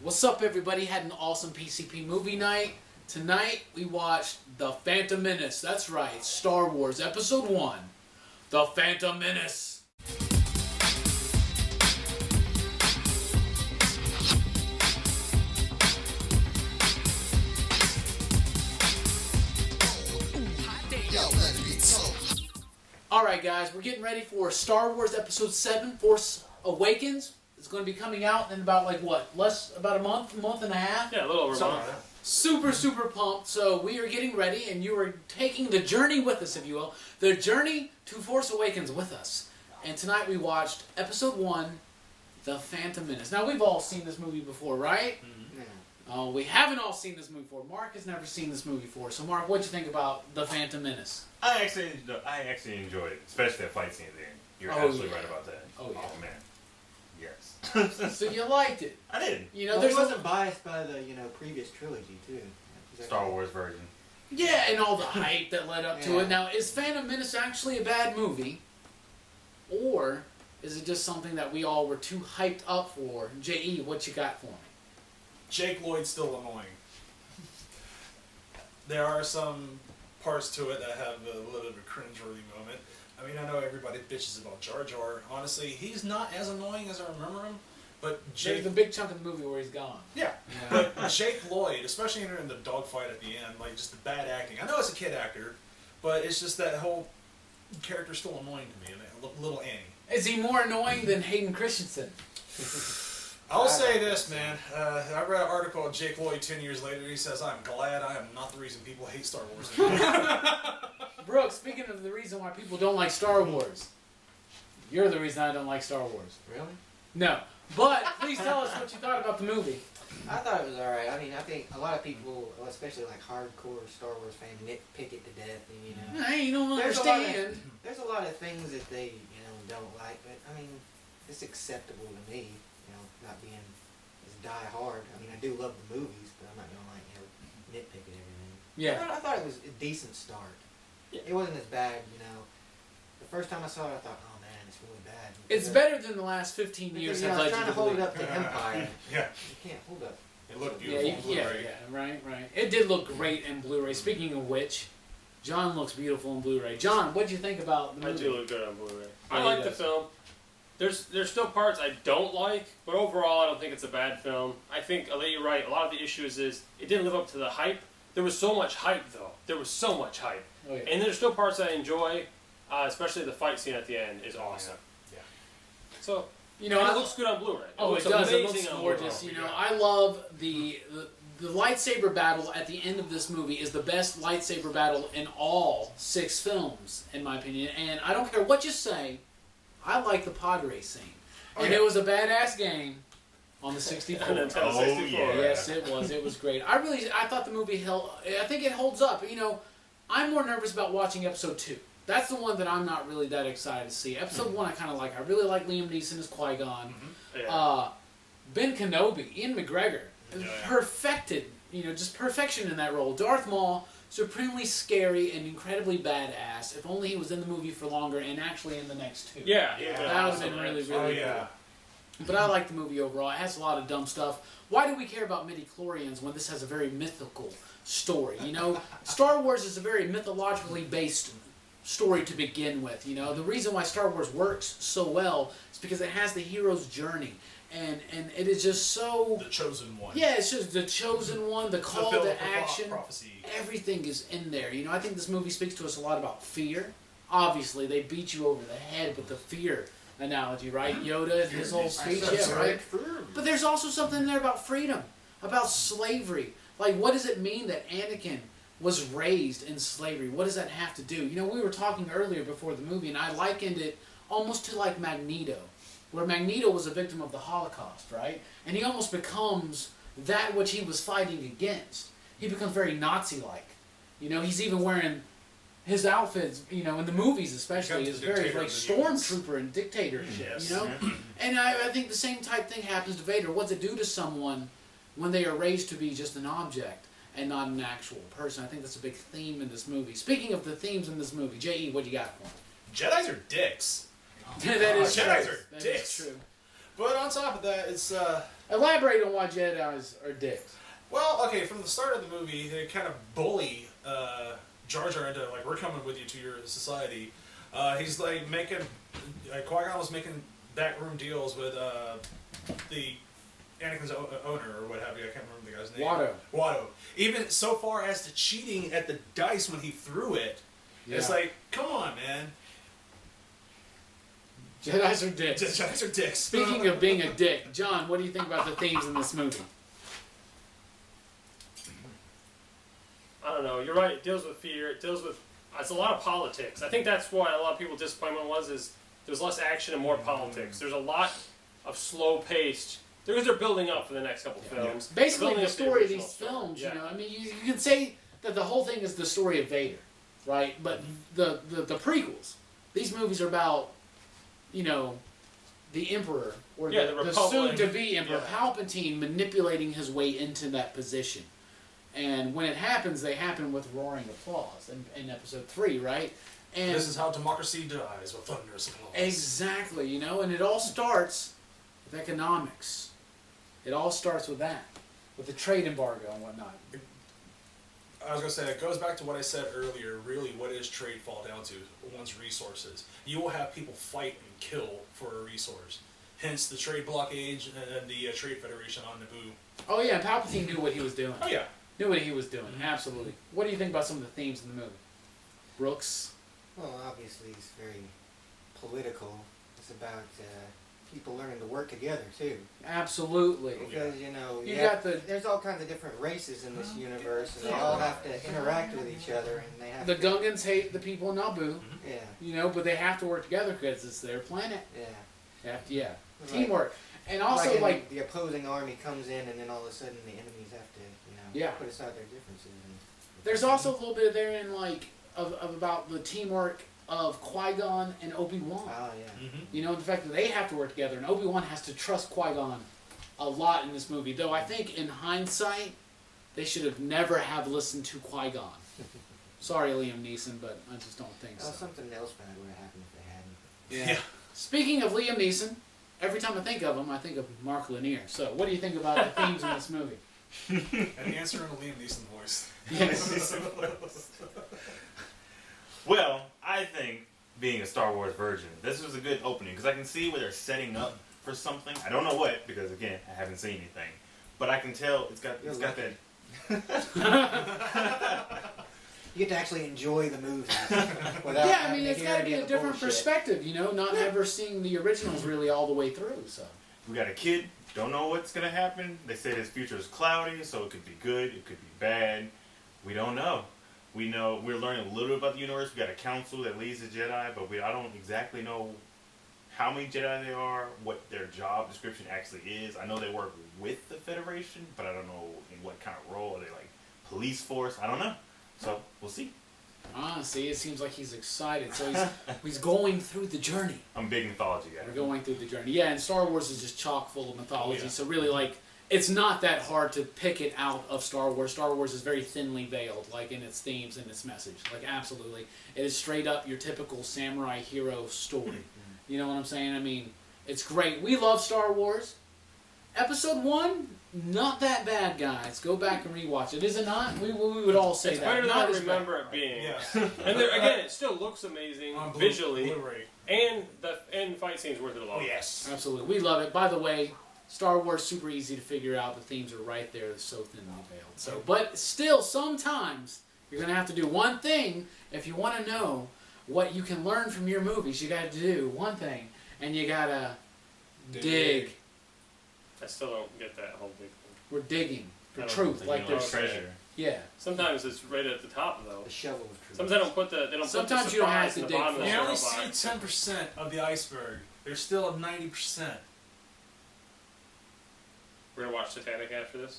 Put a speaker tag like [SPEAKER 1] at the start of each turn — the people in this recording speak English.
[SPEAKER 1] What's up, everybody? Had an awesome PCP movie night. Tonight, we watched The Phantom Menace. That's right, Star Wars Episode 1. The Phantom Menace. Alright, guys, we're getting ready for Star Wars Episode 7, Force Awakens. It's going to be coming out in about, about a month and a half?
[SPEAKER 2] Yeah, a little over a month.
[SPEAKER 1] Super pumped. So we are getting ready, and you are taking the journey with us, if you will. The journey to Force Awakens with us. And tonight we watched Episode 1, The Phantom Menace. Now, we've all seen this movie before, right? Mm-hmm. We haven't all seen this movie before. Mark has never seen this movie before. So, Mark, what'd you think about The Phantom Menace?
[SPEAKER 3] I actually enjoyed it, especially that fight scene at the end. You're absolutely right about that.
[SPEAKER 1] Oh, yeah.
[SPEAKER 3] Oh, man. Yes.
[SPEAKER 1] So you liked it?
[SPEAKER 3] I did.
[SPEAKER 4] You know, he wasn't biased by the previous trilogy too.
[SPEAKER 3] Star Wars version.
[SPEAKER 1] Yeah, and all the hype that led up to it. Now, is Phantom Menace actually a bad movie, or is it just something that we all were too hyped up for? J.E., what you got for me?
[SPEAKER 5] Jake Lloyd's still annoying. There are some parts to it that have a little bit of a cringe-worthy moment. I mean, I know everybody bitches about Jar Jar. Honestly, he's not as annoying as I remember him. But Jake...
[SPEAKER 1] There's a big chunk of the movie where he's gone.
[SPEAKER 5] Yeah. But Jake Lloyd, especially in the dogfight at the end, just the bad acting. I know it's a kid actor, but it's just that whole character's still annoying to me. Little Annie.
[SPEAKER 1] Is he more annoying than Hayden Christensen?
[SPEAKER 5] I'll say this, man. I read an article of Jake Lloyd 10 years later. He says, "I'm glad I am not the reason people hate Star Wars anymore."
[SPEAKER 1] Brooke, speaking of the reason why people don't like Star Wars, you're the reason I don't like Star Wars.
[SPEAKER 4] Really?
[SPEAKER 1] No. But please tell us what you thought about the movie.
[SPEAKER 4] I thought it was alright. I mean, I think a lot of people, especially hardcore Star Wars fans, nitpick it to death. And,
[SPEAKER 1] Hey, you don't
[SPEAKER 4] there's
[SPEAKER 1] understand.
[SPEAKER 4] There's a lot of things that they, don't like, but I mean, it's acceptable to me. Not being as die hard. I mean, I do love the movies, but I'm not gonna nitpick at everything.
[SPEAKER 1] Yeah.
[SPEAKER 4] I thought it was a decent start. Yeah. It wasn't as bad, The first time I saw it, I thought, oh man, it's really bad.
[SPEAKER 1] It's better than the last 15 years have led you to
[SPEAKER 4] trying to hold it up to Empire.
[SPEAKER 5] Yeah.
[SPEAKER 4] You can't hold up.
[SPEAKER 5] It looked beautiful on Blu-ray.
[SPEAKER 1] Right. It did look great in Blu-ray. Speaking of which, John looks beautiful in Blu-ray. John, what'd you think about the movie?
[SPEAKER 2] I do look good on Blu-ray.
[SPEAKER 1] Yeah,
[SPEAKER 2] I like the film. There's still parts I don't like, but overall I don't think it's a bad film. I think, you're right, a lot of the issues is it didn't live up to the hype. There was so much hype, though. There was so much hype.
[SPEAKER 1] Oh, yeah.
[SPEAKER 2] And there's still parts I enjoy, especially the fight scene at the end is awesome.
[SPEAKER 5] Yeah.
[SPEAKER 2] So,
[SPEAKER 1] it
[SPEAKER 2] looks good on Blu-ray.
[SPEAKER 1] It does. It looks gorgeous. I love the lightsaber battle at the end of this movie is the best lightsaber battle in all 6 films, in my opinion. And I don't care what you say, I like the pod race scene. And it was a badass game on the 64.
[SPEAKER 3] Oh, yeah.
[SPEAKER 1] Yes, it was. It was great. I thought the movie I think it holds up. I'm more nervous about watching Episode 2. That's the one that I'm not really that excited to see. Episode 1 I kind of like. I really like Liam Neeson as Qui-Gon.
[SPEAKER 2] Yeah.
[SPEAKER 1] Ben Kenobi, Ian McGregor, perfected, just perfection in that role. Darth Maul, supremely scary and incredibly badass. If only he was in the movie for longer and actually in the next 2.
[SPEAKER 2] Yeah.
[SPEAKER 1] That would have been really cool. But I like the movie overall. It has a lot of dumb stuff. Why do we care about midi-chlorians when this has a very mythical story? Star Wars is a very mythologically based story to begin with. The reason why Star Wars works so well is because it has the hero's journey. And it is just so...
[SPEAKER 5] The chosen one.
[SPEAKER 1] Yeah, it's just the chosen one, the call to action.
[SPEAKER 5] Prophecy.
[SPEAKER 1] Everything is in there. I think this movie speaks to us a lot about fear. Obviously, they beat you over the head with the fear analogy, right? Yoda and his whole speech, right? But there's also something there about freedom, about slavery. What does it mean that Anakin was raised in slavery? What does that have to do? We were talking earlier before the movie, and I likened it almost to like Magneto, where Magneto was a victim of the Holocaust, right? And he almost becomes that which he was fighting against. He becomes very Nazi-like. He's even wearing his outfits, in the movies especially, is very like stormtrooper and dictatorship,
[SPEAKER 5] Yes.
[SPEAKER 1] And I think the same type thing happens to Vader. What's it do to someone when they are raised to be just an object and not an actual person? I think that's a big theme in this movie. Speaking of the themes in this movie, J.E., what you got for me?
[SPEAKER 5] Jedis are dicks.
[SPEAKER 1] That is true.
[SPEAKER 5] Jedis are
[SPEAKER 1] That
[SPEAKER 5] dicks.
[SPEAKER 1] is true.
[SPEAKER 5] But on top of that, it's
[SPEAKER 1] Elaborate on why Jedi's are dicks.
[SPEAKER 5] well, okay. From the start of the movie, they kind of bully Jar Jar into like, we're coming with you to your society. He's like making Qui-Gon was making backroom deals with the Anakin's owner or what have you. I can't remember the guy's name. Watto. Even so far as to cheating at the dice when he threw it.
[SPEAKER 1] Yeah.
[SPEAKER 5] It's like, come on, man.
[SPEAKER 1] Jedi's are dicks.
[SPEAKER 5] Jedi's are dicks.
[SPEAKER 1] Speaking of being a dick, John, what do you think about the themes in this movie?
[SPEAKER 2] I don't know. You're right. It deals with fear. It deals with. It's a lot of politics. I think that's why a lot of people's disappointment is there's less action and more politics. There's a lot of slow-paced. Because they're building up for the next couple films.
[SPEAKER 1] Basically,
[SPEAKER 2] Building
[SPEAKER 1] the
[SPEAKER 2] up
[SPEAKER 1] story of
[SPEAKER 2] original
[SPEAKER 1] these
[SPEAKER 2] story.
[SPEAKER 1] films,
[SPEAKER 2] Yeah.
[SPEAKER 1] you know, I mean, you could say that the whole thing is the story of Vader, right? But the prequels, these movies are about, you know, the Emperor or
[SPEAKER 2] Yeah,
[SPEAKER 1] the
[SPEAKER 2] the Republic.
[SPEAKER 1] soon-to-be Emperor,
[SPEAKER 5] Yeah.
[SPEAKER 1] Palpatine manipulating his way into that position. And when it happens, they happen with roaring applause in Episode 3, right? And
[SPEAKER 5] This is how democracy dies, with thunderous applause.
[SPEAKER 1] exactly, you know, and it all starts with economics. It all starts with that, with the trade embargo and whatnot.
[SPEAKER 5] I was going to say, it goes back to what I said earlier. Really, what does trade fall down to? One's resources. You will have people fight and kill for a resource. Hence the trade blockade and the Trade Federation on Naboo.
[SPEAKER 1] Oh yeah, Palpatine knew what he was doing.
[SPEAKER 5] Oh, yeah.
[SPEAKER 1] Knew what he was doing, absolutely. What do you think about some of the themes in the movie? Brooks?
[SPEAKER 4] Well, obviously it's very political. It's about people learning to work together too.
[SPEAKER 1] Absolutely.
[SPEAKER 4] Because you know,
[SPEAKER 1] You got the
[SPEAKER 4] there's all kinds of different races in this universe, and they all have to interact with each other, and they have
[SPEAKER 1] the
[SPEAKER 4] to,
[SPEAKER 1] Gungans hate the people in Naboo,
[SPEAKER 4] yeah,
[SPEAKER 1] you know, but they have to work together because it's their planet.
[SPEAKER 4] yeah.
[SPEAKER 1] They have to, yeah.
[SPEAKER 4] Right.
[SPEAKER 1] Teamwork. And also,
[SPEAKER 4] in
[SPEAKER 1] like,
[SPEAKER 4] the opposing army comes in, and then all of a sudden the enemies have to, you know,
[SPEAKER 1] Yeah.
[SPEAKER 4] put aside their differences. And
[SPEAKER 1] there's also a little bit there in, like, of about the teamwork of Qui-Gon and Obi-Wan.
[SPEAKER 4] oh yeah.
[SPEAKER 1] You know, the fact that they have to work together, and Obi-Wan has to trust Qui-Gon a lot in this movie. Though I think, in hindsight, they should have never have listened to Qui-Gon. Sorry, Liam Neeson, but I just don't think
[SPEAKER 4] Well,
[SPEAKER 1] so.
[SPEAKER 4] something else bad would have happened if they hadn't.
[SPEAKER 1] Yeah. Speaking of Liam Neeson, every time I think of him, I think of Mark Lanier. So, what do you think about the themes in this movie?
[SPEAKER 5] And the answer in a Liam Neeson voice.
[SPEAKER 1] Yes.
[SPEAKER 3] Well, I think being a Star Wars virgin, this was a good opening because I can see where they're setting up for something. I don't know what because again, I haven't seen anything, but I can tell it's got that.
[SPEAKER 4] You get to actually enjoy the movie. Without
[SPEAKER 1] Yeah, I
[SPEAKER 4] having
[SPEAKER 1] mean,
[SPEAKER 4] to
[SPEAKER 1] it's
[SPEAKER 4] hear
[SPEAKER 1] got to
[SPEAKER 4] any
[SPEAKER 1] be
[SPEAKER 4] of
[SPEAKER 1] a
[SPEAKER 4] the
[SPEAKER 1] different
[SPEAKER 4] bullshit.
[SPEAKER 1] perspective, you know, not ever seeing the originals really all the way through. So,
[SPEAKER 3] We got a kid, don't know what's gonna happen. They say his future is cloudy, so it could be good, it could be bad. We don't know. We know we're learning a little bit about the universe. We got a council that leads the Jedi, but I don't exactly know how many Jedi there are, what their job description actually is. I know they work with the Federation, but I don't know in what kind of role. Are they like police force? I don't know. So we'll see.
[SPEAKER 1] honestly, it seems like he's excited. So he's going through the journey.
[SPEAKER 3] I'm a big mythology guy.
[SPEAKER 1] We're going through the journey. Yeah, and Star Wars is just chock full of mythology.
[SPEAKER 5] Oh, yeah.
[SPEAKER 1] So really, like, it's not that hard to pick it out of Star Wars. Star Wars is very thinly veiled, like, in its themes and its message. Like, absolutely. It is straight up your typical samurai hero story. You know what I'm saying? I mean, it's great. We love Star Wars. Episode 1, not that bad, guys. Go back and rewatch it. Is it not? We would all say
[SPEAKER 2] It's
[SPEAKER 1] that.
[SPEAKER 2] better than
[SPEAKER 1] Not
[SPEAKER 2] I
[SPEAKER 1] as bad.
[SPEAKER 2] remember it being.
[SPEAKER 5] Yeah.
[SPEAKER 2] And there, again, it still looks amazing
[SPEAKER 5] On
[SPEAKER 2] visually,
[SPEAKER 5] Blu-ray.
[SPEAKER 2] and the end fight scenes worth it a lot.
[SPEAKER 5] Oh yes.
[SPEAKER 1] Absolutely. We love it. By the way, Star Wars, super easy to figure out. The themes are right there. They're so thinly veiled. So, but still, sometimes you're going to have to do one thing if you want to know what you can learn from your movies. You got to do one thing, and you got to dig.
[SPEAKER 2] I still don't get that whole big thing.
[SPEAKER 1] We're digging for
[SPEAKER 2] I don't
[SPEAKER 1] truth.
[SPEAKER 3] Like,
[SPEAKER 1] Like
[SPEAKER 3] you know,
[SPEAKER 1] there's,
[SPEAKER 3] treasure.
[SPEAKER 1] yeah.
[SPEAKER 2] Sometimes it's right at the top though.
[SPEAKER 4] The shovel of truth.
[SPEAKER 2] Sometimes they don't put the
[SPEAKER 1] Sometimes you don't have
[SPEAKER 2] surprise
[SPEAKER 1] to
[SPEAKER 2] in the
[SPEAKER 1] dig
[SPEAKER 2] bottom
[SPEAKER 1] for
[SPEAKER 2] of
[SPEAKER 1] it.
[SPEAKER 2] the
[SPEAKER 5] You only
[SPEAKER 2] robot.
[SPEAKER 5] see 10% of the iceberg. There's still a 90%.
[SPEAKER 2] We're gonna watch Titanic after this.